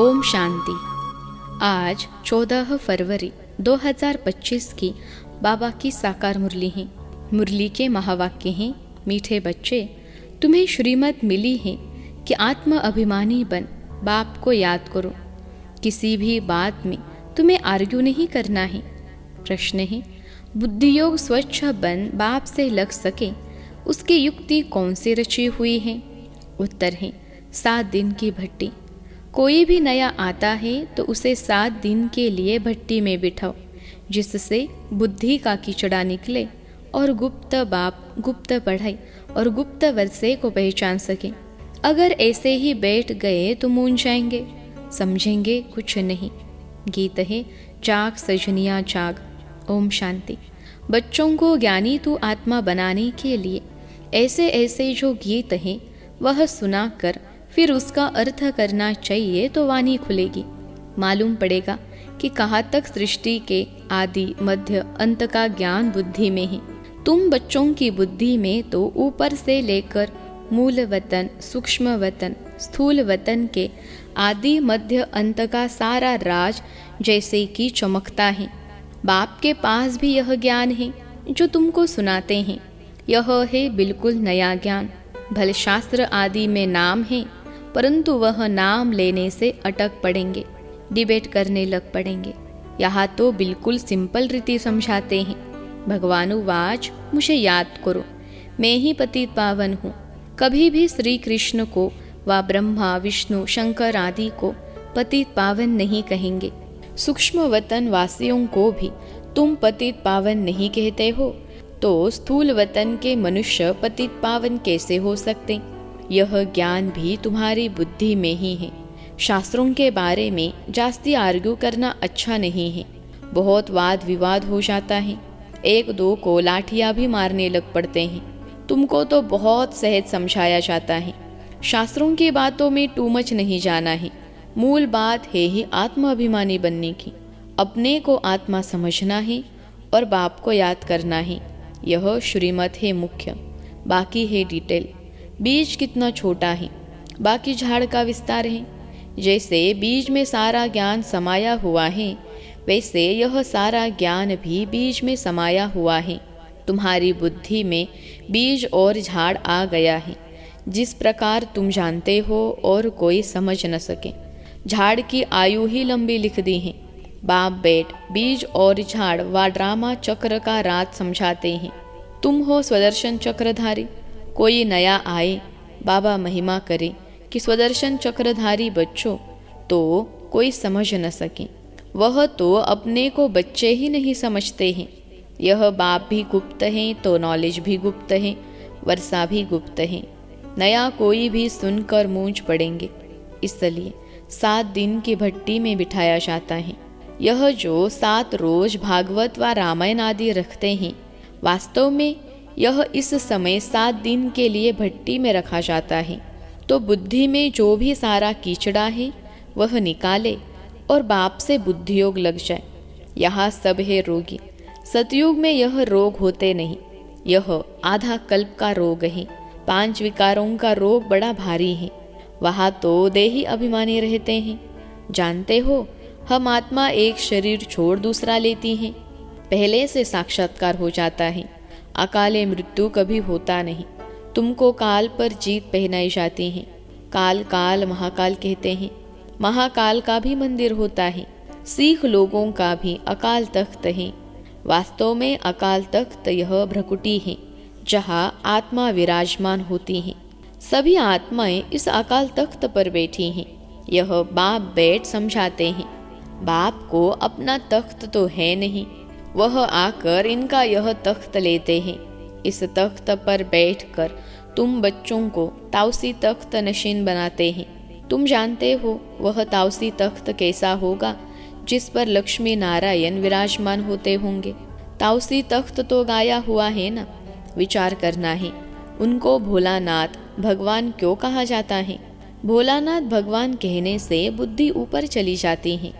ओम शांति। आज 14 फरवरी 2025 की बाबा की साकार मुरली है। मुरली के महावाक्य हैं, मीठे बच्चे, तुम्हें श्रीमत मिली है कि आत्म अभिमानी बन बाप को याद करो। किसी भी बात में तुम्हें आर्ग्यू नहीं करना है। प्रश्न है, बुद्धि योग स्वच्छ बन बाप से लग सके उसकी युक्ति कौन सी रची हुई है? उत्तर है 7 दिन की भट्टी। कोई भी नया आता है तो उसे 7 दिन के लिए भट्टी में बिठाओ, जिससे बुद्धि का कीचड़ा निकले और गुप्त बाप, गुप्त पढ़ाई और गुप्त वर्षे को पहचान सके। अगर ऐसे ही बैठ गए तो मूंझ जाएंगे, समझेंगे कुछ नहीं। गीत है, जाग सजनिया जाग। ओम शांति। बच्चों को ज्ञानी तू आत्मा बनाने के लिए ऐसे ऐसे जो गीत हैं वह सुनाकर फिर उसका अर्थ करना चाहिए तो वाणी खुलेगी। मालूम पड़ेगा कि कहाँ तक सृष्टि के आदि मध्य अंत का ज्ञान बुद्धि में है। तुम बच्चों की बुद्धि में तो ऊपर से लेकर मूल वतन, सूक्ष्म वतन, स्थूल वतन के आदि मध्य अंत का सारा राज जैसे कि चमकता है। बाप के पास भी यह ज्ञान है जो तुमको सुनाते हैं। यह है बिल्कुल नया ज्ञान। भले शास्त्र आदि में नाम है, परंतु वह नाम लेने से अटक पड़ेंगे, डिबेट करने लग पड़ेंगे। यहाँ तो बिल्कुल सिंपल रीति समझाते हैं। भगवानुवाच, मुझे याद करो, मैं ही पतित पावन हूँ। कभी भी श्री कृष्ण को व ब्रह्मा, विष्णु, शंकर आदि को पतित पावन नहीं कहेंगे। सूक्ष्म वतन वासियों को भी तुम पतित पावन नहीं कहते हो, तो स्थूल वतन के मनुष्य पतित पावन कैसे हो सकते? यह ज्ञान भी तुम्हारी बुद्धि में ही है। शास्त्रों के बारे में जास्ती आर्ग्यू करना अच्छा नहीं है। बहुत वाद विवाद हो जाता है। एक दो को लाठियाँ भी मारने लग पड़ते हैं। तुमको तो बहुत सहज समझाया जाता है। शास्त्रों की बातों में टू मच नहीं जाना है। मूल बात है ही आत्म अभिमानी बनने की। अपने को आत्मा समझना है और बाप को याद करना है। यह श्रीमत है मुख्य, बाकी है डिटेल। बीज कितना छोटा है, बाकी झाड़ का विस्तार है। जैसे बीज में सारा ज्ञान समाया हुआ है, वैसे यह सारा ज्ञान भी बीज में समाया हुआ है। तुम्हारी बुद्धि में बीज और झाड़ आ गया है, जिस प्रकार तुम जानते हो और कोई समझ न सके। झाड़ की आयु ही लंबी लिख दी है। बाप बेट बीज और झाड़ व ड्रामा चक्र का राज समझाते हैं। तुम हो स्वदर्शन चक्रधारी। कोई नया आए, बाबा महिमा करे कि स्वदर्शन चक्रधारी बच्चों, तो कोई समझ न सके। वह तो अपने को बच्चे ही नहीं समझते हैं। यह बाप भी गुप्त हैं तो नॉलेज भी गुप्त है, वर्षा भी गुप्त है। नया कोई भी सुनकर मूंझ पड़ेंगे। इसलिए 7 दिन की भट्टी में बिठाया जाता है। यह जो 7 रोज भागवत व रामायण आदि रखते हैं, वास्तव में यह इस समय 7 दिन के लिए भट्टी में रखा जाता है। तो बुद्धि में जो भी सारा कीचड़ा है वह निकाले और बाप से बुद्धि योग लग जाए। यहाँ सब है रोगी। सतयुग में यह रोग होते नहीं। यह आधा कल्प का रोग है। 5 विकारों का रोग बड़ा भारी है। वहाँ तो देही अभिमानी रहते हैं। जानते हो, हम आत्मा एक शरीर छोड़ दूसरा लेती हैं। पहले से साक्षात्कार हो जाता है। अकाले मृत्यु कभी होता नहीं। तुमको काल पर जीत पहनाई जाती है। काल काल महाकाल कहते हैं। महाकाल का भी मंदिर होता है। सिख लोगों का भी अकाल तख्त है। वास्तव में अकाल तख्त यह भ्रकुटी है, जहाँ आत्मा विराजमान होती है। सभी आत्माएं इस अकाल तख्त पर बैठी हैं। यह बाप बैठ समझाते हैं। बाप को अपना तख्त तो है नहीं, वह आकर इनका यह तख्त लेते हैं। इस तख्त पर बैठकर तुम बच्चों को ताउसी तख्त नशीन बनाते हैं। तुम जानते हो वह ताउसी तख्त कैसा होगा, जिस पर लक्ष्मी नारायण विराजमान होते होंगे। ताउसी तख्त तो गाया हुआ है ना। विचार करना है, उनको भोलानाथ भगवान क्यों कहा जाता है? भोलानाथ भगवान कहने से बुद्धि ऊपर चली जाती है।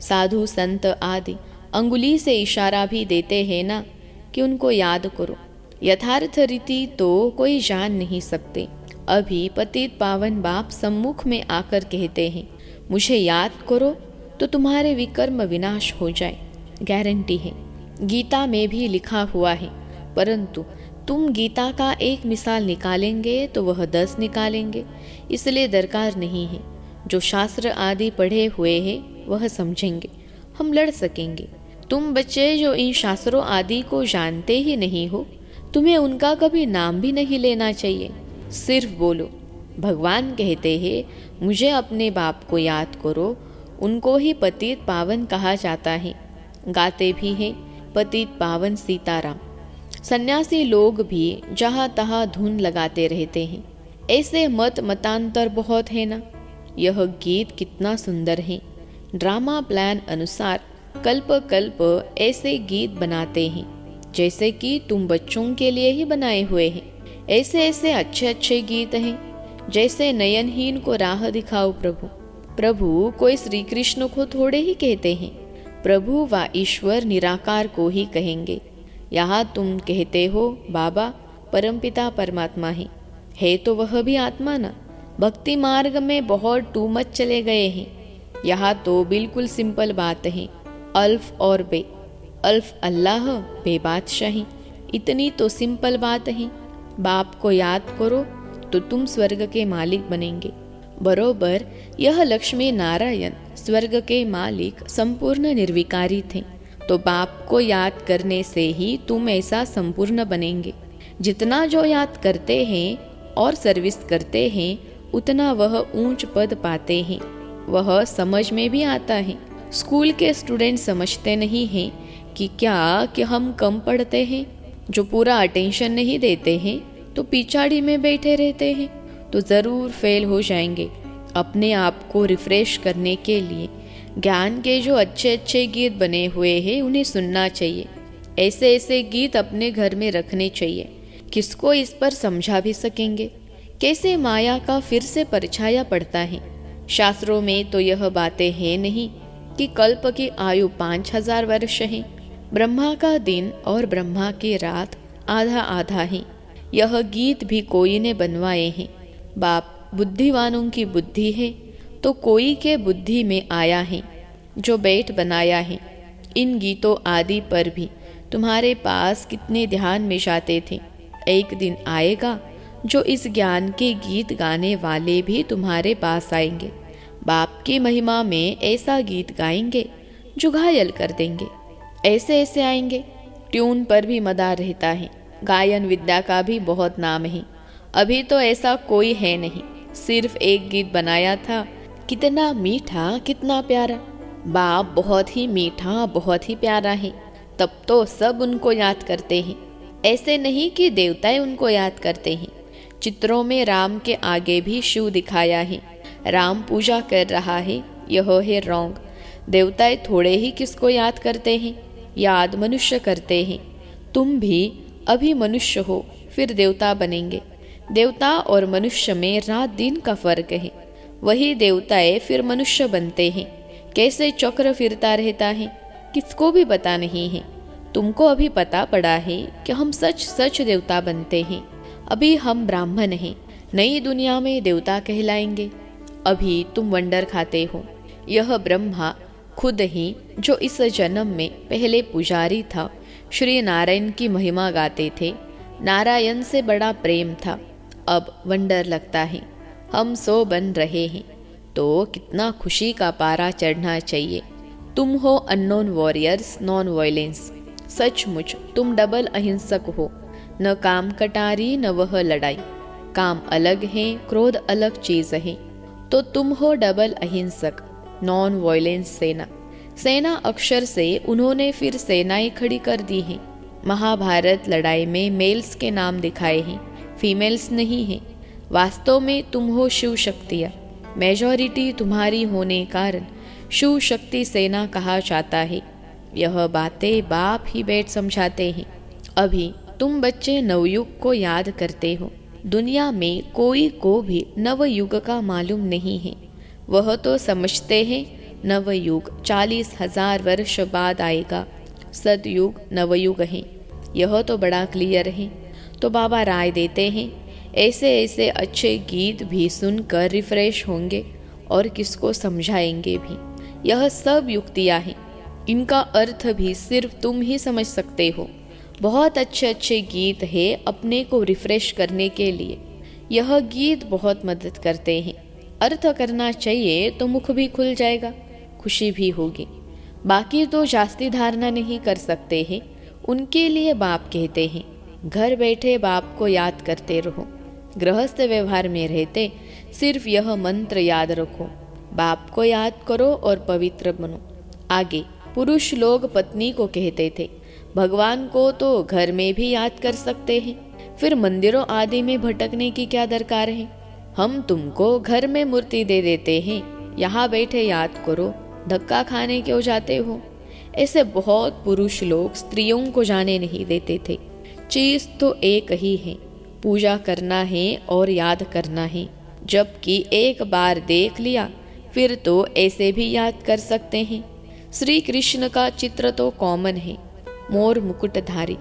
साधु संत आदि अंगुली से इशारा भी देते हैं ना कि उनको याद करो। यथार्थ रीति तो कोई जान नहीं सकते। अभी पतित पावन बाप सम्मुख में आकर कहते हैं, मुझे याद करो तो तुम्हारे विकर्म विनाश हो जाए, गारंटी है। गीता में भी लिखा हुआ है, परंतु तुम गीता का एक मिसाल निकालेंगे तो वह 10 निकालेंगे, इसलिए दरकार नहीं है। जो शास्त्र आदि पढ़े हुए हैं वह समझेंगे, हम लड़ सकेंगे। तुम बच्चे जो इन शास्त्रों आदि को जानते ही नहीं हो, तुम्हें उनका कभी नाम भी नहीं लेना चाहिए। सिर्फ बोलो, भगवान कहते हैं मुझे अपने बाप को याद करो, उनको ही पतित पावन कहा जाता है। गाते भी हैं पतित पावन सीताराम। सन्यासी लोग भी जहाँ तहाँ धुन लगाते रहते हैं। ऐसे मतांतर बहुत है ना। यह गीत कितना सुंदर है। ड्रामा प्लान अनुसार कल्प कल्प ऐसे गीत बनाते हैं जैसे कि तुम बच्चों के लिए ही बनाए हुए हैं। ऐसे ऐसे अच्छे अच्छे गीत हैं जैसे नयनहीन को राह दिखाओ प्रभु। प्रभु कोई श्री कृष्ण को थोड़े ही कहते हैं, प्रभु व ईश्वर निराकार को ही कहेंगे। यहाँ तुम कहते हो बाबा परमपिता परमात्मा है तो वह भी आत्मा ना। भक्ति मार्ग में बहुत टू मच चले गए हैं। यहाँ तो बिल्कुल सिंपल बात है, अल्फ और बे। अल्फ अल्लाह, बे बादशाही, इतनी तो सिंपल बात है। बाप को याद करो तो तुम स्वर्ग के मालिक बनेंगे। बरोबर यह लक्ष्मी नारायण स्वर्ग के मालिक संपूर्ण निर्विकारी थे, तो बाप को याद करने से ही तुम ऐसा संपूर्ण बनेंगे। जितना जो याद करते हैं और सर्विस करते हैं उतना वह ऊंच पद पाते हैं। वह समझ में भी आता है। स्कूल के स्टूडेंट समझते नहीं हैं कि हम कम पढ़ते हैं। जो पूरा अटेंशन नहीं देते हैं तो पिछाड़ी में बैठे रहते हैं तो ज़रूर फेल हो जाएंगे। अपने आप को रिफ्रेश करने के लिए ज्ञान के जो अच्छे अच्छे गीत बने हुए हैं उन्हें सुनना चाहिए। ऐसे ऐसे गीत अपने घर में रखने चाहिए। किसको इस पर समझा भी सकेंगे कैसे माया का फिर से परछाया पड़ता है। शास्त्रों में तो यह बातें हैं नहीं कि कल्प की आयु 5000 वर्ष है। ब्रह्मा का दिन और ब्रह्मा की रात आधा आधा है। यह गीत भी कोई ने बनवाए हैं। बाप बुद्धिवानों की बुद्धि है तो कोई के बुद्धि में आया है जो बैठ बनाया है। इन गीतों आदि पर भी तुम्हारे पास कितने ध्यान में जाते थे। एक दिन आएगा जो इस ज्ञान के गीत गाने वाले भी तुम्हारे पास आएंगे। बाप की महिमा में ऐसा गीत गाएंगे जो घायल कर देंगे। ऐसे ऐसे आएंगे। ट्यून पर भी मदार रहता है। गायन विद्या का भी बहुत नाम है। अभी तो ऐसा कोई है नहीं। सिर्फ एक गीत बनाया था, कितना मीठा कितना प्यारा। बाप बहुत ही मीठा बहुत ही प्यारा है। तब तो सब उनको याद करते हैं। ऐसे नहीं कि देवताएं उनको याद करते हैं। चित्रों में राम के आगे भी शिव दिखाया है। राम पूजा कर रहा है, यह है रॉन्ग। देवताएं थोड़े ही किसको याद करते हैं, याद मनुष्य करते हैं। तुम भी अभी मनुष्य हो फिर देवता बनेंगे। देवता और मनुष्य में रात दिन का फर्क है। वही देवताएं फिर मनुष्य बनते हैं। कैसे चक्र फिरता रहता है किसको भी पता नहीं है। तुमको अभी पता पड़ा है कि हम सच सच देवता बनते हैं। अभी हम ब्राह्मण हैं, नई दुनिया में देवता कहलाएंगे। अभी तुम वंडर खाते हो। यह ब्रह्मा खुद ही जो इस जन्म में पहले पुजारी था, श्री नारायण की महिमा गाते थे। नारायण से बड़ा प्रेम था। अब वंडर लगता है हम सो बन रहे हैं, तो कितना खुशी का पारा चढ़ना चाहिए। तुम हो अननोन वॉरियर्स, नॉन वायलेंस। सचमुच तुम डबल अहिंसक हो। न काम कटारी न वह लड़ाई। काम अलग है, क्रोध अलग चीज है। तो तुम हो डबल अहिंसक, नॉन वायलेंस सेना। सेना अक्षर से उन्होंने फिर सेनाएं खड़ी कर दी हैं। महाभारत लड़ाई में मेल्स के नाम दिखाए हैं, फीमेल्स नहीं हैं। वास्तव में तुम हो शिव शक्तियाँ। मेजॉरिटी तुम्हारी होने कारण शिव शक्ति सेना कहा जाता है। यह बातें बाप ही बैठ समझाते हैं। अभी तुम बच्चे नवयुग को याद करते हो। दुनिया में कोई को भी नवयुग का मालूम नहीं है। वह तो समझते हैं नवयुग 40,000 वर्ष बाद आएगा। सतयुग नवयुग है, यह तो बड़ा क्लियर है। तो बाबा राय देते हैं ऐसे ऐसे अच्छे गीत भी सुनकर रिफ्रेश होंगे और किसको समझाएंगे भी। यह सब युक्तियाँ हैं, इनका अर्थ भी सिर्फ तुम ही समझ सकते हो। बहुत अच्छे अच्छे गीत हैं अपने को रिफ्रेश करने के लिए। यह गीत बहुत मदद करते हैं। अर्थ करना चाहिए तो मुख भी खुल जाएगा, खुशी भी होगी। बाकी तो जास्ती धारणा नहीं कर सकते हैं, उनके लिए बाप कहते हैं। घर बैठे बाप को याद करते रहो। गृहस्थ व्यवहार में रहते सिर्फ यह मंत्र याद रखो, बाप को याद करो और पवित्र बनो। आगे पुरुष लोग पत्नी को कहते थे, भगवान को तो घर में भी याद कर सकते हैं, फिर मंदिरों आदि में भटकने की क्या दरकार है। हम तुमको घर में मूर्ति दे देते हैं, यहाँ बैठे याद करो, धक्का खाने क्यों जाते हो। ऐसे बहुत पुरुष लोग स्त्रियों को जाने नहीं देते थे। चीज तो एक ही है, पूजा करना है और याद करना है। जबकि एक बार देख लिया फिर तो ऐसे भी याद कर सकते हैं। श्री कृष्ण का चित्र तो कॉमन है, मोर मुकुटधारी।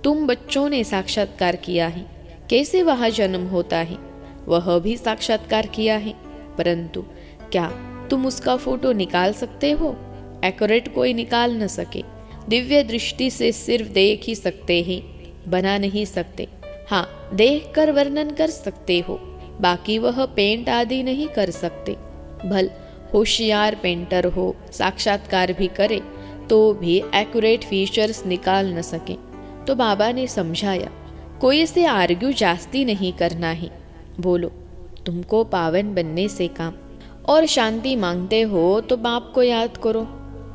तुम बच्चों ने साक्षात्कार किया है, कैसे वहाँ जन्म होता है वह भी साक्षात्कार किया है। परंतु क्या तुम उसका फोटो निकाल सकते हो? एक्यूरेट कोई निकाल न सके। दिव्य दृष्टि से सिर्फ देख ही सकते हैं, बना नहीं सकते। हाँ, देख कर वर्णन कर सकते हो, बाकी वह पेंट आदि नहीं कर सकते। भल होशियार पेंटर हो, साक्षात्कार भी करे तो भी एक्यूरेट फीचर्स निकाल न सके। तो बाबा ने समझाया, कोई से आर्ग्यू जास्ती नहीं करना है। बोलो, तुमको पावन बनने से काम और शांति मांगते हो तो बाप को याद करो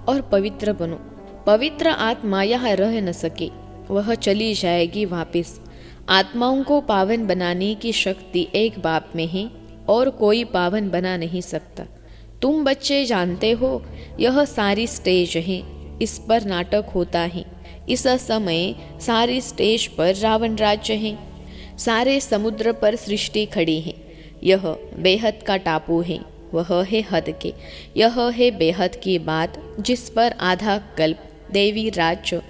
और पवित्र बनो। पवित्र आत्मा यहाँ रह न सके, वह चली जाएगी वापिस। आत्माओं को पावन बनाने की शक्ति एक बाप में है और कोई पावन बना नहीं सकता। तुम बच्चे जानते हो, यह सारी स्टेज है, इस पर नाटक होता है। इस समय सारी स्टेज पर रावण राज्य है, सारे समुद्र पर सृष्टि खड़ी है। यह बेहद का टापू है, वह है हद के। यह है बेहद की बात, जिस पर आधा कल्प देवी राज्य,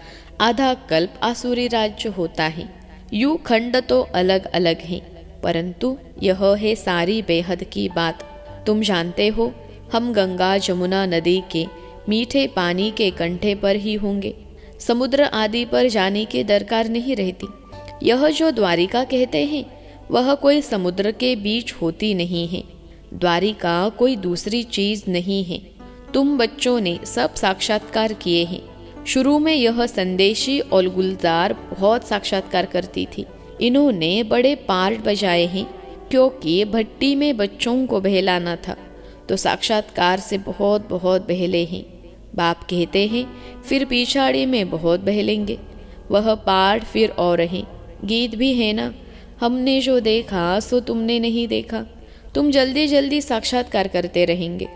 आधा कल्प आसुरी राज्य होता है। यू खंड तो अलग अलग हैं, परंतु यह है सारी बेहद की बात। तुम जानते हो, हम गंगा जमुना नदी के मीठे पानी के कंठे पर ही होंगे, समुद्र आदि पर जाने की दरकार नहीं रहती। यह जो द्वारिका कहते हैं, वह कोई समुद्र के बीच होती नहीं है। द्वारिका कोई दूसरी चीज नहीं है। तुम बच्चों ने सब साक्षात्कार किए हैं। शुरू में यह संदेशी और गुलजार बहुत साक्षात्कार करती थी। इन्होंने बड़े पार्ट बजाए हैं, क्योंकि भट्टी में बच्चों को बहलाना था, तो साक्षात्कार से बहुत बहुत बहले हैं। बाप कहते हैं, फिर पिछाड़ी में बहुत बहलेंगे। वह पार्ट फिर और हैं। गीत भी है ना, हमने जो देखा सो तुमने नहीं देखा। तुम जल्दी जल्दी साक्षात्कार करते रहेंगे।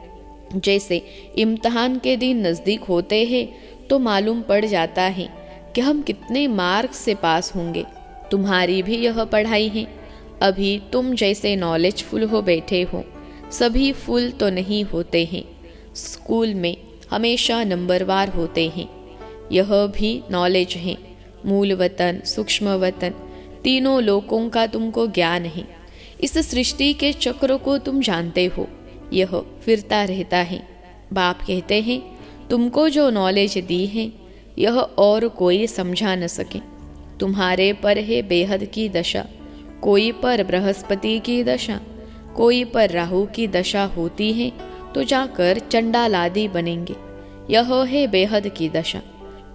जैसे इम्तहान के दिन नज़दीक होते हैं तो मालूम पड़ जाता है कि हम कितने मार्क्स से पास होंगे। तुम्हारी भी यह पढ़ाई है। अभी तुम जैसे नॉलेजफुल हो बैठे हो, सभी फुल तो नहीं होते हैं। स्कूल में हमेशा नंबरवार होते हैं। यह भी नॉलेज है। मूल वतन, सूक्ष्म वतन, तीनों लोकों का तुमको ज्ञान है। इस सृष्टि के चक्र को तुम जानते हो, यह फिरता रहता है। बाप कहते हैं, तुमको जो नॉलेज दी है, यह और कोई समझा न सके। तुम्हारे पर है बेहद की दशा, कोई पर बृहस्पति की दशा, कोई पर राहु की दशा होती है तो जाकर चंडालादि बनेंगे। यह है बेहद की दशा,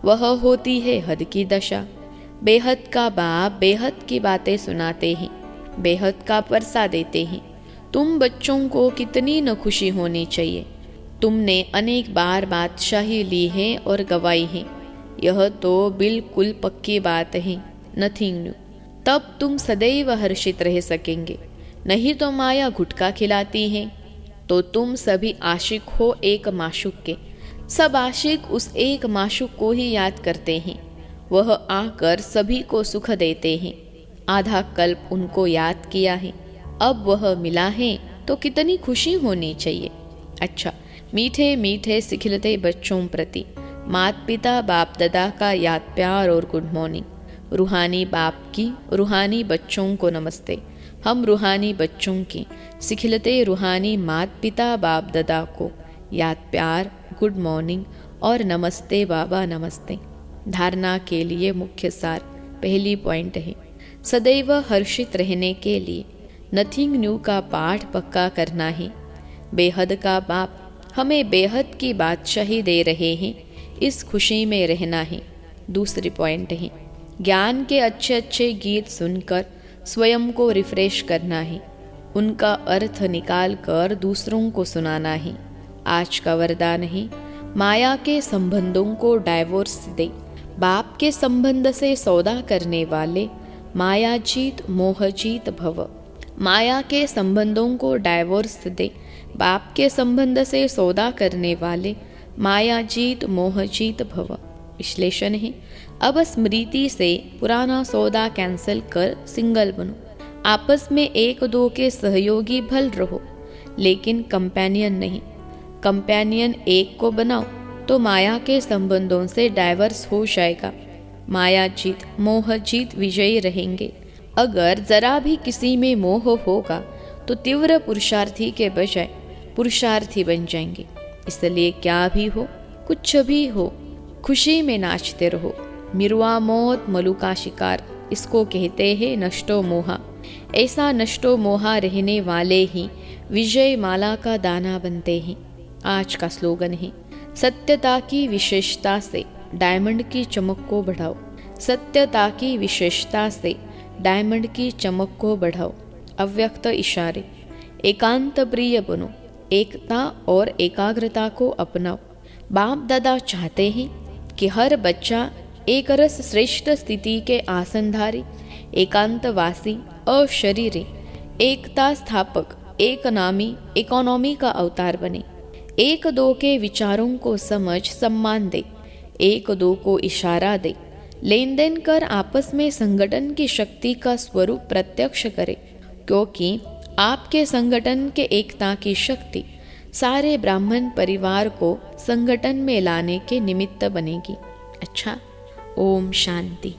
वह होती है हद की दशा। बेहद का बाप बेहद की बातें सुनाते हैं, बेहद का परसा देते हैं। तुम बच्चों को कितनी न खुशी होनी चाहिए। तुमने अनेक बार बादशाही ली है और गवाई है, यह तो बिल्कुल पक्की बात है, नथिंग न्यू। तब तुम सदैव हर्षित रह सकेंगे। नहीं तो माया गुटखा खिलाती है। तो तुम सभी आशिक हो एक माशूक के। सब आशिक उस एक माशूक को ही याद करते हैं। वह आकर सभी को सुख देते हैं। आधा कल्प उनको याद किया है, अब वह मिला है तो कितनी खुशी होनी चाहिए। अच्छा, मीठे मीठे सिखिलते बच्चों प्रति माता पिता बाप दादा का याद प्यार और गुड मॉर्निंग। रूहानी बाप की रूहानी बच्चों को नमस्ते। हम रूहानी बच्चों की सिखिलते रूहानी मात पिता बाप दादा को याद प्यार, गुड मॉर्निंग और नमस्ते बाबा नमस्ते। धारणा के लिए मुख्य सार पहली पॉइंट है, सदैव हर्षित रहने के लिए नथिंग न्यू का पाठ पक्का करना है। बेहद का बाप हमें बेहद की बादशाही दे रहे हैं, इस खुशी में रहना है। दूसरी पॉइंट है, ज्ञान के अच्छे अच्छे गीत सुनकर स्वयं को रिफ्रेश करना है, उनका अर्थ निकाल कर दूसरों को सुनाना है। आज का वरदान है, माया के संबंधों को डाइवोर्स दे। बाप के संबंध से सौदा करने वाले मायाजीत मोहजीत भव। माया के संबंधों को डाइवोर्स दे। बाप के संबंध से सौदा करने वाले मायाजीत मोहजीत भव। विश्लेषण है, अब स्मृति से पुराना सौदा कैंसिल कर सिंगल बनो। आपस में एक दो के सहयोगी भल रहो, लेकिन कंपेनियन नहीं। कंपेनियन एक को बनाओ तो माया के संबंधों से डाइवर्स हो जाएगा। माया जीत मोह जीत विजयी रहेंगे। अगर जरा भी किसी में मोह होगा तो तीव्र पुरुषार्थी के बजाय पुरुषार्थी बन जाएंगे। इसलिए क्या भी हो, कुछ भी हो, खुशी में नाचते रहो। मिरुआ मौत मलु का शिकार, इसको कहते हैं नष्टो मोहा। ऐसा नष्टो मोहा रहने वाले ही विजय माला का दाना बनते हैं। आज का स्लोगन है, सत्यता की विशेषता से डायमंड की चमक को बढ़ाओ। सत्यता की विशेषता से डायमंड की चमक को बढ़ाओ। अव्यक्त इशारे, एकांत प्रिय बनो। एकता और एकाग्रता को अपनाओ। बाप दादा चाहते हैं कि हर बच्चा एक रस श्रेष्ठ स्थिति के आसनधारी, एकांतवासी, अशरीरी, एकता स्थापक, एक नामी इकोनॉमी का अवतार बने। एक दो के विचारों को समझ सम्मान दे, एक दो को इशारा दे, लेन देन कर आपस में संगठन की शक्ति का स्वरूप प्रत्यक्ष करे, क्योंकि आपके संगठन के एकता की शक्ति सारे ब्राह्मण परिवार को संगठन में लाने के निमित्त बनेगी। अच्छा, ओम शांति।